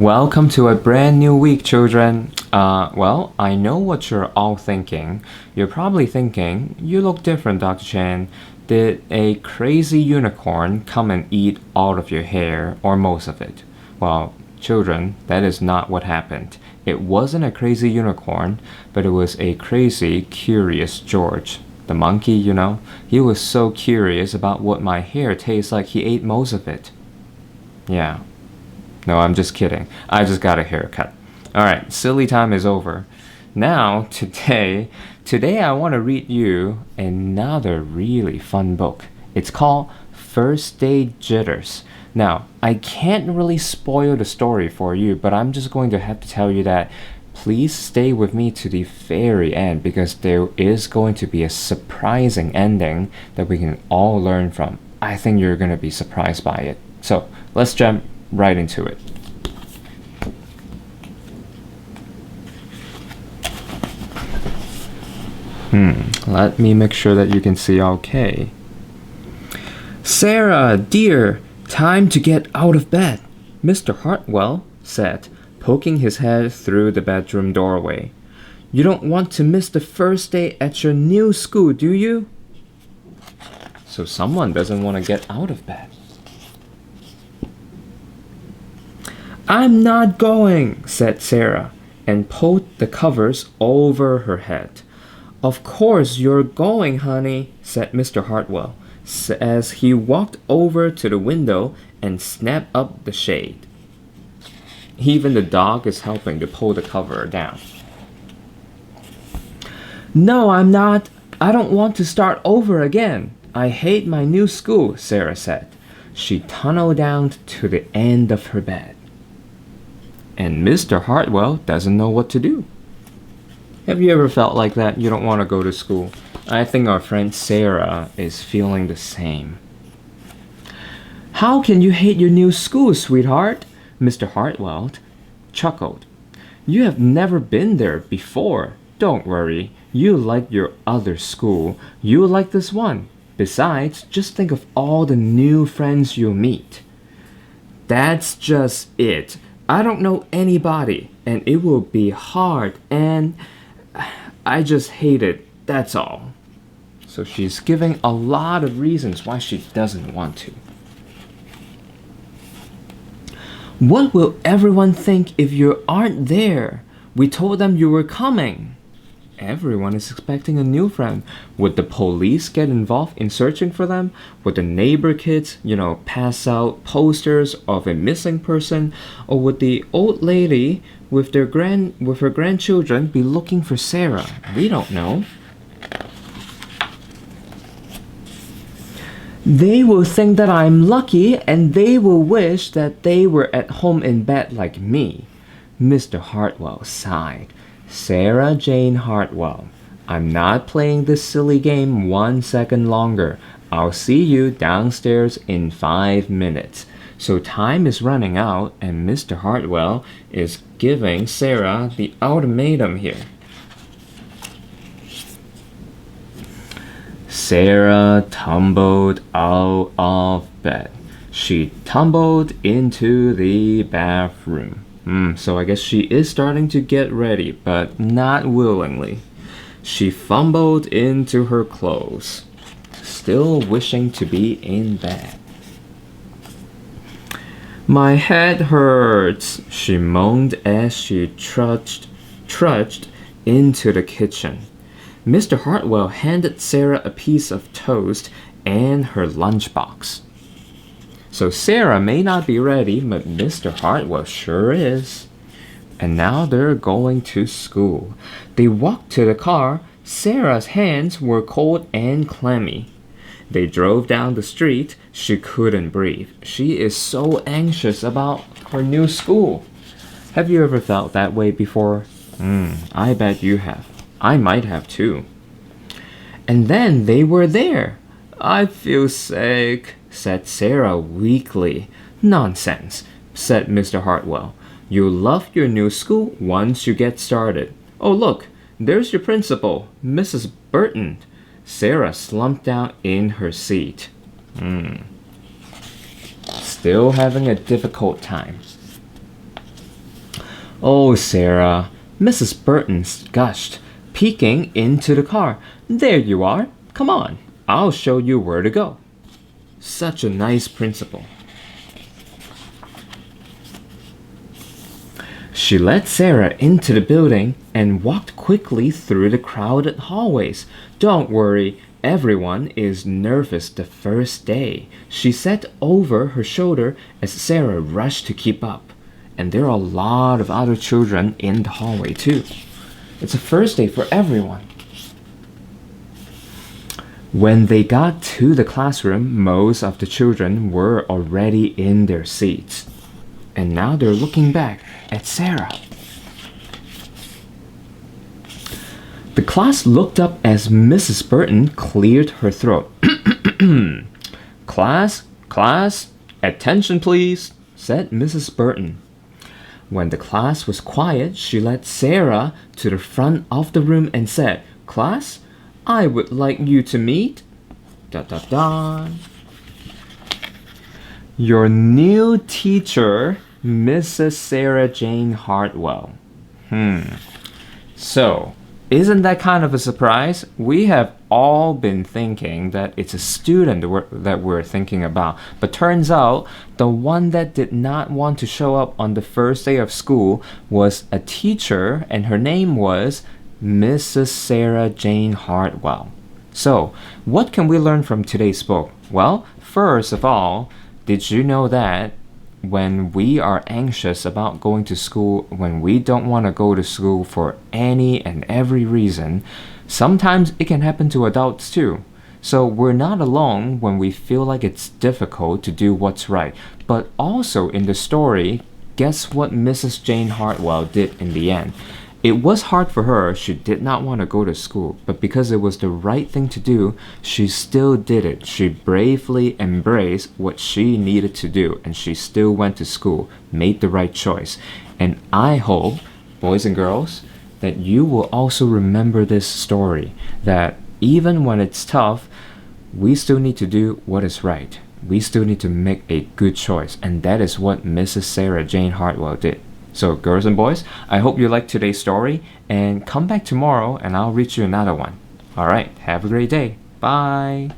Welcome to a brand new week, children. Well, I know what you're all thinking. You're probably thinking, you look different, Dr. Chan. Did a crazy unicorn come and eat all of your hair or most of it? Well, children, that is not what happened. It wasn't a crazy unicorn, but it was a crazy, curious George. The monkey, you know, he was so curious about what my hair tastes like he ate most of it. Yeah. No, I'm just kidding. I just got a haircut. Alright, silly time is over. Now, today I want to read you another really fun book. It's called First Day Jitters. Now, I can't really spoil the story for you, but I'm just going to have to tell you that please stay with me to the very end because there is going to be a surprising ending that we can all learn from. I think you're going to be surprised by it. So, let's jump right into it. Let me make sure that you can see okay. Sarah, dear, time to get out of bed, Mr. Hartwell said, poking his head through the bedroom doorway. You don't want to miss the first day at your new school, do you? So someone doesn't want to get out of bed. I'm not going, said Sarah, and pulled the covers over her head. Of course you're going, honey, said Mr. Hartwell, as he walked over to the window and snapped up the shade. Even the dog is helping to pull the cover down. No, I'm not. I don't want to start over again. I hate my new school, Sarah said. She tunneled down to the end of her bed. And Mr. Hartwell doesn't know what to do. Have you ever felt like that? You don't want to go to school. I think our friend Sarah is feeling the same. How can you hate your new school, sweetheart? Mr. Hartwell chuckled. You have never been there before. Don't worry. You like your other school. You like this one. Besides, just think of all the new friends you'll meet. That's just it. I don't know anybody, and it will be hard, and I just hate it, that's all. So she's giving a lot of reasons why she doesn't want to. What will everyone think if you aren't there? We told them you were coming. Everyone is expecting a new friend. Would the police get involved in searching for them? Would the neighbor kids, pass out posters of a missing person? Or would the old lady with her grandchildren be looking for Sarah? We don't know. They will think that I'm lucky and they will wish that they were at home in bed like me. Mr. Hartwell sighed. Sarah Jane Hartwell, I'm not playing this silly game 1 second longer. I'll see you downstairs in 5 minutes. So time is running out and Mr. Hartwell is giving Sarah the ultimatum here. Sarah tumbled out of bed. She tumbled into the bathroom. So I guess she is starting to get ready, but not willingly. She fumbled into her clothes, still wishing to be in bed. My head hurts, she moaned as she trudged into the kitchen. Mr. Hartwell handed Sarah a piece of toast and her lunchbox. So Sarah may not be ready, but Mr. Hartwell sure is. And now they're going to school. They walked to the car. Sarah's hands were cold and clammy. They drove down the street. She couldn't breathe. She is so anxious about her new school. Have you ever felt that way before? I bet you have. I might have too. And then they were there. I feel sick, said Sarah weakly. Nonsense, said Mr. Hartwell. You'll love your new school once you get started. Oh, look, there's your principal, Mrs. Burton. Sarah slumped down in her seat. Still having a difficult time. Oh, Sarah, Mrs. Burton gushed, peeking into the car. There you are. Come on, I'll show you where to go. Such a nice principal. She led Sarah into the building and walked quickly through the crowded hallways. Don't worry, everyone is nervous the first day, she said over her shoulder as Sarah rushed to keep up. And there are a lot of other children in the hallway too. It's a first day for everyone. When they got to the classroom, most of the children were already in their seats. And now they're looking back at Sarah. The class looked up as Mrs. Burton cleared her throat. Class, attention please, said Mrs. Burton. When the class was quiet, she led Sarah to the front of the room and said, Class, I would like you to meet... your new teacher, Mrs. Sarah Jane Hartwell. So, isn't that kind of a surprise? We have all been thinking that it's a student that we're thinking about, but turns out the one that did not want to show up on the first day of school was a teacher, and her name was Mrs. Sarah Jane Hartwell. So, what can we learn from today's book? Well, first of all, did you know that when we are anxious about going to school, when we don't want to go to school for any and every reason, sometimes it can happen to adults too. So we're not alone when we feel like it's difficult to do what's right. But also in the story, guess what Mrs. Jane Hartwell did in the end? It was hard for her. She did not want to go to school, but because it was the right thing to do, she still did it. She bravely embraced what she needed to do, and she still went to school, made the right choice. And I hope, boys and girls, that you will also remember this story, that even when it's tough, we still need to do what is right. We still need to make a good choice, and that is what Mrs. Sarah Jane Hartwell did. So, girls and boys, I hope you liked today's story, and come back tomorrow and I'll read you another one. Alright, have a great day. Bye!